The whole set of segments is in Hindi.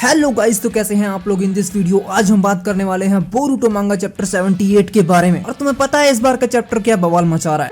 हेलो गाइस, तो कैसे हैं आप लोग। इन दिस वीडियो आज हम बात करने वाले हैं बोरुटो मांगा चैप्टर 78 के बारे में। और तुम्हें पता है इस बार का चैप्टर क्या बवाल मचा रहा है।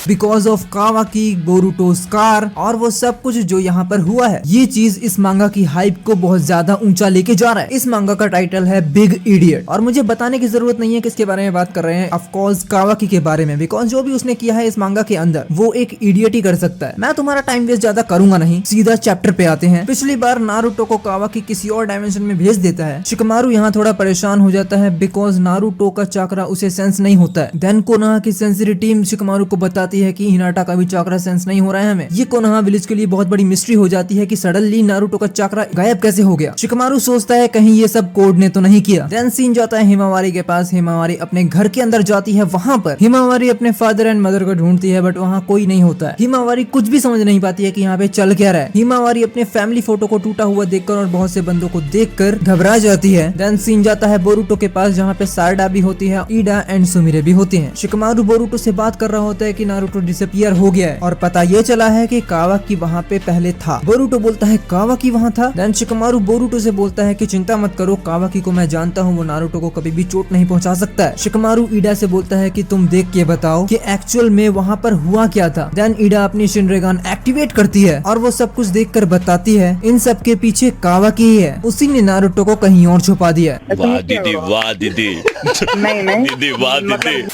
बिकॉज ऑफ कावाकी, बोरुटो स्कार और वो सब कुछ जो यहाँ पर हुआ है, ये चीज इस मांगा की हाइप को बहुत ज्यादा ऊंचा लेके जा रहा है। इस मांगा का टाइटल है बिग इडियट और मुझे बताने की जरूरत नहीं है किसके बारे में बात कर रहे हैं। ऑफ कोर्स कावाकी के बारे में, बिकॉज जो भी उसने किया है इस मांगा के अंदर वो एक इडियट ही कर सकता है। मैं तुम्हारा टाइम वेस्ट ज्यादा करूंगा नहीं, सीधा चैप्टर पे आते हैं। पिछली बार नारुतो को कावाकी किसी और डायमेंशन में भेज देता है। शिकमारू यहाँ थोड़ा परेशान हो जाता है बिकॉज नारुतो का चाकरा उसे सेंस नहीं होता है। देन कोनोहा की सेंसिटिव टीम शिकमारू को बताती है कि हिनाटा का भी चाकरा सेंस नहीं हो रहा है हमें। ये कोनोहा विलेज के लिए बहुत बड़ी मिस्ट्री हो जाती है कि सडनली नारुतो का चाकरा गायब कैसे हो गया। शिकमारू सोचता है कहीं ये सब कोड ने तो नहीं किया। देन सीन जाता है हिमावारी के पास। हिमावारी अपने घर के अंदर जाती है। वहाँ पर हिमावारी अपने फादर एंड मदर को ढूंढती है बट वहाँ कोई नहीं होता है। हिमावारी कुछ भी समझ नहीं पाती है कि यहाँ पे चल क्या रहा है। हिमावारी अपने फैमिली फोटो को टूटा हुआ देखकर और बहुत से बंदों को देखकर घबरा जाती है। देन सीन जाता है बोरुटो के पास जहाँ पे सारडा भी होती है, ईडा एंड सुमिरे भी होते हैं। शिकमारू बोरुटो से बात कर रहा होता है कि नारुतो डिसअपियर हो गया है और पता ये चला है कि कावाकी वहाँ पे पहले था। बोरुटो बोलता है कावाकी वहाँ था। देन शिकमारू बोरुटो से बोलता है कि चिंता मत करो, कावाकी को मैं जानता हूँ, वो नारुतो को कभी भी चोट नहीं पहुँचा सकता है। शिकमारू ईडा से बोलता है कि तुम देख के बताओ कि एक्चुअल में वहाँ पर हुआ क्या था। देन ईडा अपनी शिनरेगान एक्टिवेट करती है और वो सब कुछ देख कर बताती है इन सब के पीछे कावाकी ही है। उसी ने नारुतो को कहीं और छुपा दिया है। वाह दीदी, वाह दीदी। नहीं दीदी, वाह दीदी।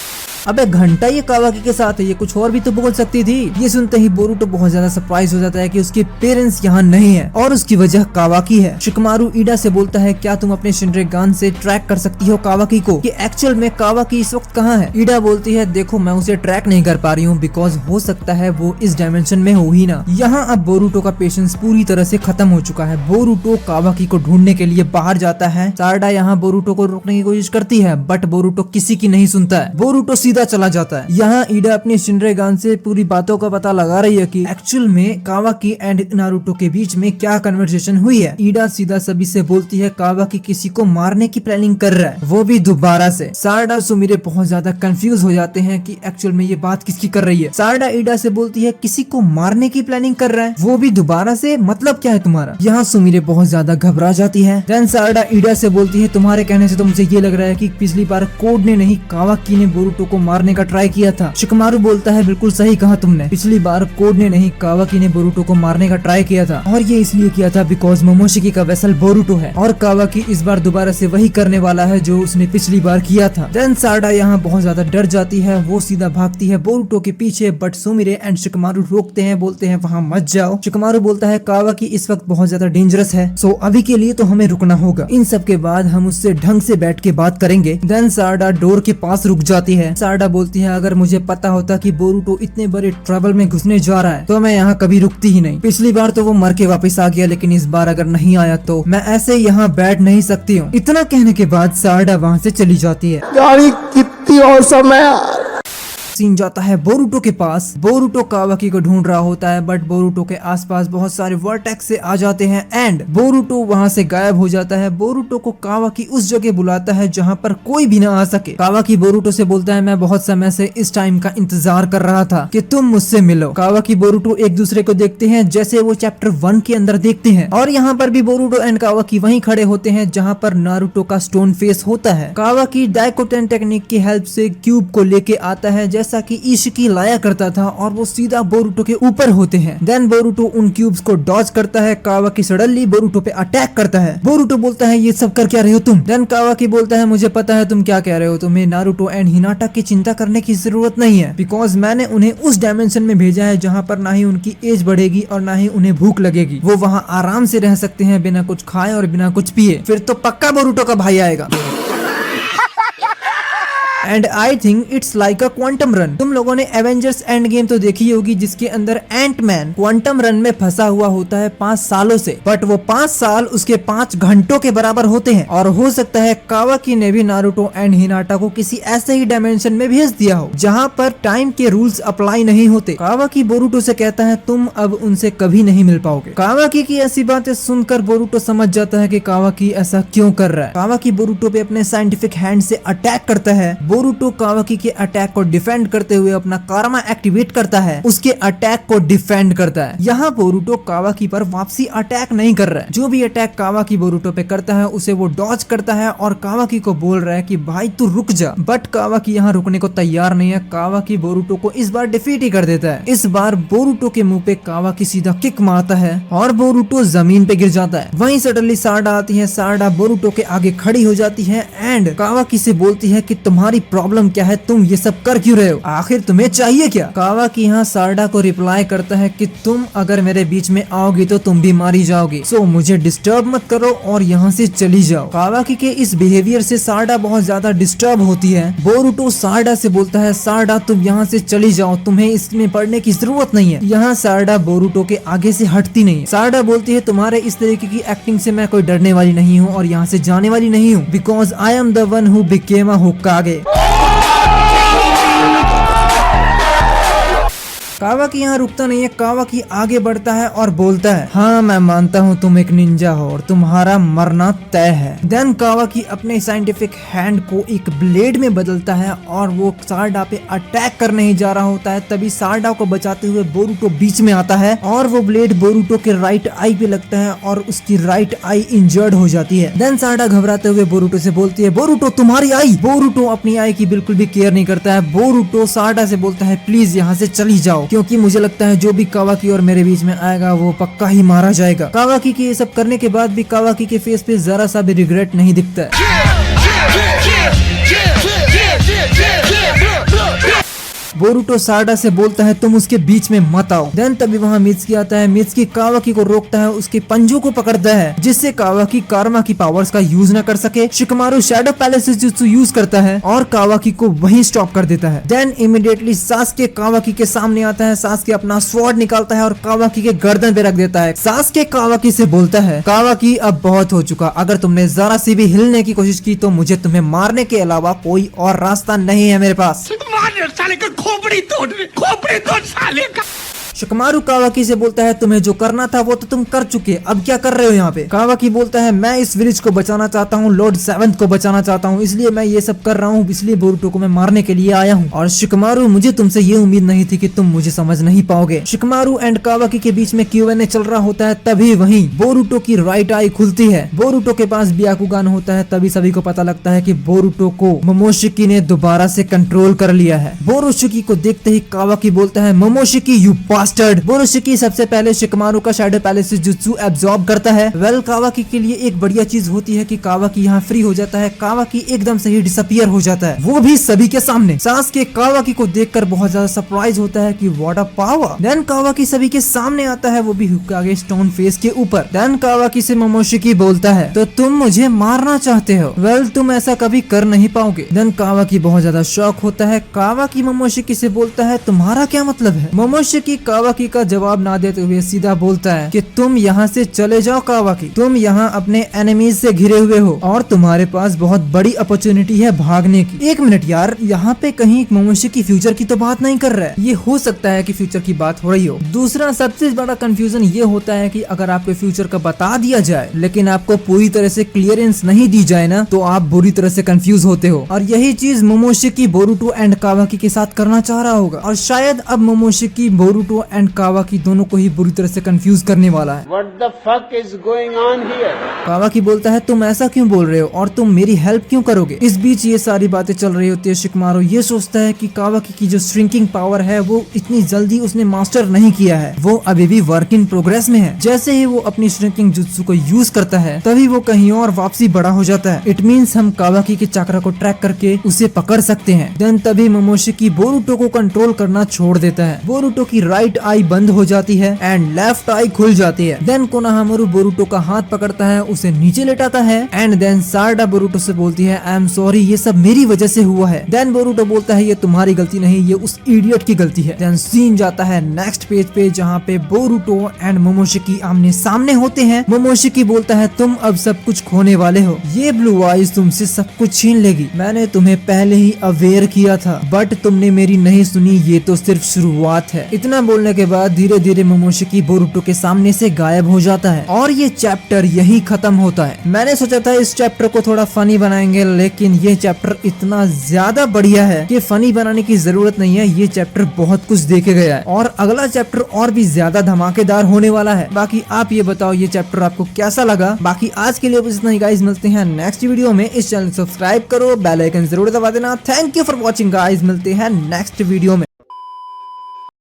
अबे घंटा ये कावाकी के साथ है, ये कुछ और भी तो बोल सकती थी। ये सुनते ही बोरुटो बहुत ज्यादा सरप्राइज हो जाता है कि उसके पेरेंट्स यहाँ नहीं है और उसकी वजह कावाकी है। शिकमारू ईडा से बोलता है क्या तुम अपने शिनरेगान से ट्रैक कर सकती हो कावाकी को कि एक्चुअल में कावाकी इस वक्त कहाँ है। ईडा बोलती है देखो मैं उसे ट्रैक नहीं कर पा रही हूँ बिकॉज हो सकता है वो इस डायमेंशन में हो ही ना। यहाँ अब बोरुटो का पेशेंस पूरी तरह से खत्म हो चुका है। बोरुटो कावाकी को ढूंढने के लिए बाहर जाता है। सारडा यहाँ बोरुटो को रोकने की कोशिश करती है बट बोरुटो किसी की नहीं सुनता है। बोरुटो सीधा चला जाता है। यहाँ ईडा अपनी शिनरेगान से पूरी बातों का पता लगा रही है कि एक्चुअल में कावाकी एंड नारुतो के बीच में क्या कन्वर्सेशन हुई है। ईडा सीधा सभी से बोलती है कावाकी किसी को मारने की प्लानिंग कर रहा है, वो भी दोबारा से। सारडा सुमिरे बहुत ज्यादा कंफ्यूज हो जाते हैं कि एक्चुअल में ये बात किसकी कर रही है। सारडा ईडा से बोलती है किसी को मारने की प्लानिंग कर रहा है, वो भी दोबारा से, मतलब क्या है तुम्हारा। यहाँ सुमिरे बहुत ज्यादा घबरा जाती है। देन सारडा ईडा से बोलती है तुम्हारे कहने से तो मुझे ये लग रहा है कि पिछली बार कोड ने नहीं कावाकी ने बोरुटो को मारने का ट्राई किया था। शिकमारू बोलता है बिल्कुल सही कहा तुमने, पिछली बार कोड ने नहीं कावाकी ने बोरुटो को मारने का ट्राई किया था और ये इसलिए किया था बिकॉज मोमोशिकी का वेसल बोरुटो है और कावाकी इस बार दोबारा से वही करने वाला है जो उसने पिछली बार किया था। देन सारडा यहाँ बहुत ज्यादा डर जाती है। वो सीधा भागती है बोरुटो के पीछे बट सुमिरे एंड शिकमारू रोकते हैं, बोलते हैं वहाँ मत जाओ। शिकमारू बोलता है कावाकी इस वक्त बहुत ज्यादा डेंजरस है, सो अभी के लिए तो हमें रुकना होगा। इन सब के बाद हम उससे ढंग से बैठ के बात करेंगे। देन सारडा डोर के पास रुक जाती है। सारडा बोलती है अगर मुझे पता होता कि बोरुटो इतने बड़े ट्रबल में घुसने जा रहा है तो मैं यहाँ कभी रुकती ही नहीं। पिछली बार तो वो मर के वापस आ गया लेकिन इस बार अगर नहीं आया तो मैं ऐसे यहाँ बैठ नहीं सकती हूँ। इतना कहने के बाद सारडा वहाँ से चली जाती है। गाड़ी कितनी और समय। सीन जाता है बोरुटो के पास। बोरुटो कावाकी को ढूंढ रहा होता है बट बोरुटो के आसपास बहुत सारे वर्टेक्स से आ जाते हैं एंड बोरुटो वहां से गायब हो जाता है। बोरुटो को कावाकी उस जगह बुलाता है जहां पर कोई भी ना आ सके। कावाकी बोरुटो से बोलता है मैं बहुत समय से इस टाइम का इंतजार कर रहा था कि तुम मुझसे मिलो। कावाकी बोरुटो एक दूसरे को देखते हैं जैसे वो चैप्टर 1 के अंदर देखते हैं और यहाँ पर भी बोरुटो एंड कावाकी वहीं खड़े होते हैं जहाँ पर नारुतो का स्टोन फेस होता है। कावाकी डाइकोटन टेक्निक की हेल्प से क्यूब को लेके आता है जैसा कि इशिकी लाया करता था और वो सीधा बोरुटो के ऊपर होते हैं। देन बोरुटो उन क्यूब्स को डॉज करता है। कावाकी सडनली बोरुटो पे अटैक करता है। बोरुटो बोलता है ये सब कर क्या रहे हो तुम। देन कावाकी बोलता है मुझे पता है तुम क्या कह रहे हो, तुम्हें नारुतो एंड हिनाटा की चिंता करने की जरूरत नहीं है बिकॉज मैंने उन्हें उस डायमेंशन में भेजा है जहाँ पर ना ही उनकी एज बढ़ेगी और ना ही उन्हें भूख लगेगी। वो वहाँ आराम से रह सकते हैं बिना कुछ खाए और बिना कुछ पिए। फिर तो पक्का बोरुटो का भाई आएगा। And I think it's like a quantum run. तुम लोगों ने एवेंजर्स एंड गेम तो देखी होगी जिसके अंदर एंटमैन क्वांटम रन में फंसा हुआ होता है 5 सालों से, बट वो 5 साल उसके 5 घंटों के बराबर होते हैं। और हो सकता है कावाकी ने भी नारुतो एंड हिनाटा को किसी ऐसे ही डायमेंशन में भेज दिया हो जहाँ पर टाइम के रूल्स अप्लाई नहीं होते। कावाकी बोरुटो से कहता है तुम अब उनसे कभी नहीं मिल पाओगे। कावाकी की ऐसी बातें सुनकर बोरुटो समझ जाता है कि कावाकी ऐसा क्यों कर रहा है। कावाकी बोरुटो पे अपने साइंटिफिक हैंड से अटैक करता है। बोरुटो कावाकी के अटैक को डिफेंड करते हुए अपना कारमा एक्टिवेट करता है, उसके अटैक को डिफेंड करता है। यहाँ बोरुटो कावाकी पर वापसी अटैक नहीं कर रहा है। जो भी अटैक कावाकी बोरुटो पे करता है उसे वो डॉज करता है और कावाकी को बोल रहा है कि भाई तू रुक जा, बट कावाकी यहाँ रुकने को तैयार नहीं है। कावाकी बोरुटो को इस बार डिफीट ही कर देता है। इस बार बोरुटो के मुंह पे कावाकी सीधा किक मारता है और बोरुटो जमीन पे गिर जाता है। वहीं सडनली सारडा आती है। सारडा बोरुटो के आगे खड़ी हो जाती है एंड कावाकी से बोलती है कि तुम्हारी प्रॉब्लम क्या है, तुम ये सब कर क्यों रहे हो, आखिर तुम्हें चाहिए क्या। कावाकी यहाँ सारडा को रिप्लाई करता है कि तुम अगर मेरे बीच में आओगी तो तुम भी मारी जाओगी, सो मुझे डिस्टर्ब मत करो और यहाँ से चली जाओ। कावाकी के इस बिहेवियर से सारडा बहुत ज्यादा डिस्टर्ब होती है। बोरुटो सारडा से बोलता है सारडा तुम यहाँ से चली जाओ, तुम्हें इसमें पढ़ने की जरूरत नहीं है। यहाँ सारडा बोरुटो के आगे से हटती नहीं है। सारडा बोलती है तुम्हारे इस तरीके की एक्टिंग से मैं कोई डरने वाली नहीं हूँ और यहाँ से जाने वाली नहीं हूँ, because I am the one who became a होकागे। कावाकी यहाँ रुकता नहीं है। कावाकी आगे बढ़ता है और बोलता है हाँ मैं मानता हूँ तुम एक निंजा हो और तुम्हारा मरना तय है। देन कावाकी अपने साइंटिफिक हैंड को एक ब्लेड में बदलता है और वो सारडा पे अटैक करने ही जा रहा होता है। तभी सारडा को बचाते हुए बोरुटो बीच में आता है और वो ब्लेड बोरुटो के राइट आई पे लगता है और उसकी राइट आई इंजर्ड हो जाती है। देन सारडा घबराते हुए बोरुटो से बोलती है बोरुटो तुम्हारी आई। बोरुटो अपनी आई की बिल्कुल भी केयर नहीं करता है। बोरुटो सारडा से बोलता है प्लीज यहाँ से चली जाओ, क्योंकि मुझे लगता है जो भी कावाकी और मेरे बीच में आएगा वो पक्का ही मारा जाएगा। कावाकी के ये सब करने के बाद भी कावाकी के फेस पे जरा सा भी रिग्रेट नहीं दिखता है। बोरुटो सारडा से बोलता है तुम उसके बीच में मत आओ। देन तभी वहाँ मित्सुकी आता है। मित्सुकी कावाकी को रोकता है, उसके पंजों को पकड़ता है जिससे कावाकी कारमा की पावर्स का यूज न कर सके। Shikamaru shadow palace jutsu use करता है और कावाकी को वहीं स्टॉप कर देता है। देन इमीडिएटली सासुके कावाकी के सामने आता है। सासुके अपना स्वॉर्ड निकालता है और कावाकी के गर्दन पे रख देता है। सासुके कावाकी से बोलता है कावाकी अब बहुत हो चुका, अगर तुमने जरा सी भी हिलने की कोशिश की तो मुझे तुम्हें मारने के अलावा कोई और रास्ता नहीं है मेरे पास। साले का खोपड़ी तोड़ साले का। शिकमारू कावाकी से बोलता है तुम्हें जो करना था वो तो तुम कर चुके, अब क्या कर रहे हो यहाँ पे। कावाकी बोलता है मैं इस विलेज को बचाना चाहता हूँ, लॉर्ड सेवंथ को बचाना चाहता हूँ, इसलिए मैं ये सब कर रहा हूँ, इसलिए बोरुटो को मैं मारने के लिए आया हूँ। और शिकमारू मुझे तुमसे ये उम्मीद नहीं थी कि तुम मुझे समझ नहीं पाओगे। शिकमारू एंड कावाकी के बीच में Q&A चल रहा होता है। तभी वहीं बोरुटो की राइट आई खुलती है। बोरुटो के पास ब्याकुगान होता है। तभी सभी को पता लगता है कि बोरुटो को मोमोशिकी ने दोबारा से कंट्रोल कर लिया है। बोरुशिकी को देखते ही कावाकी बोलता है मोमोशिकी यू बास्टर्ड। बोरुशिकी सबसे पहले शिकमारू का शैडो पैलेस जुत्सु एब्जॉर्ब करता है। वेल कावाकी के लिए एक बढ़िया चीज होती है कि कावाकी यहाँ फ्री हो जाता है। कावाकी एकदम से ही डिसअपियर हो जाता है, वो भी सभी के सामने। सासुके कावाकी को देखकर बहुत ज्यादा सरप्राइज होता है कि what a power. Then Kawaki सभी के सामने आता है, वो भी होकागे स्टोन फेस के ऊपर। देन कावाकी से मोमोशिकी बोलता है तो तुम मुझे मारना चाहते हो, वेल तुम ऐसा कभी कर नहीं पाओगे। देन कावाकी बहुत ज्यादा शॉक होता है। कावाकी मोमोशिकी से बोलता है तुम्हारा क्या मतलब है। मोमोशिकी कावाकी का जवाब ना देते हुए सीधा बोलता है कि तुम यहाँ से चले जाओ कावाकी, तुम यहाँ अपने एनिमीज से घिरे हुए हो और तुम्हारे पास बहुत बड़ी अपॉर्चुनिटी है भागने की। एक मिनट यार, यहाँ पे कहीं मोमोशिकी फ्यूचर की तो बात नहीं कर रहा है। ये हो सकता है कि फ्यूचर की बात हो रही हो। दूसरा सबसे बड़ा कंफ्यूजन ये होता है कि अगर आपको फ्यूचर का बता दिया जाए लेकिन आपको पूरी तरह से क्लियरेंस नहीं दी जाए ना तो आप बुरी तरह से कंफ्यूज होते हो। और यही चीज मोमोशिकी बोरुटो एंड कावाकी के साथ करना चाह रहा होगा और शायद अब मोमोशिकी बोरुटो एंड कावाकी दोनों को ही बुरी तरह से कंफ्यूज करने वाला है। What the fuck is going on here? कावाकी बोलता है तुम ऐसा क्यों बोल रहे हो और तुम मेरी हेल्प क्यों करोगे। इस बीच ये सारी बातें चल रही होती है। शिकमारू ये सोचता है कि कावाकी की जो श्रिंकिंग पावर है वो इतनी जल्दी उसने मास्टर नहीं किया है, वो अभी भी वर्क इन प्रोग्रेस में है। जैसे ही वो अपनी श्रिंकिंग जुत्सु को यूज करता है तभी वो कहीं और वापसी बड़ा हो जाता है। इट मीन्स हम कावाकी के चक्र को ट्रैक करके उसे पकड़ सकते हैं। देन तभी मोमोशिकी बोरुटो को कंट्रोल करना छोड़ देता है। बोरुटो की राइट आई बंद हो जाती है एंड लेफ्ट आई खुल जाती है। देन कोनोहामारू बोरुटो का हाथ पकड़ता है, उसे नीचे लेटाता है एंड देन सारडा बोरुटो से बोलती है आई एम सॉरी, ये सब मेरी वजह से हुआ है। देन बोरुटो बोलता है ये तुम्हारी गलती नहीं, ये उस इडियट की गलती है। देन सीन जाता है नेक्स्ट पेज पे जहाँ पे बोरुटो एंड मोमोशिकी आमने सामने होते हैं। मोमोशिकी बोलता है तुम अब सब कुछ खोने वाले हो, ये ब्लू आइज तुमसे सब कुछ छीन लेगी। मैंने तुम्हें पहले ही अवेयर किया था बट तुमने मेरी नहीं सुनी, ये तो सिर्फ शुरुआत है। इतना बोलने बोलने के बाद धीरे धीरे मोमोशिकी बोरुटो के सामने से गायब हो जाता है और ये चैप्टर यही खत्म होता है। मैंने सोचा था इस चैप्टर को थोड़ा फनी बनाएंगे, लेकिन ये चैप्टर इतना ज्यादा बढ़िया है कि फनी बनाने की जरूरत नहीं है। ये चैप्टर बहुत कुछ देखे गया है और अगला चैप्टर और भी ज्यादा धमाकेदार होने वाला है। बाकी आप ये बताओ ये चैप्टर आपको कैसा लगा। बाकी आज के लिए बस इतना ही गाइस, मिलते हैं नेक्स्ट वीडियो में। इस चैनल को सब्सक्राइब करो, बेल आइकन जरूर दबा देना। Thank you for watching guys, मिलते हैं नेक्स्ट वीडियो में।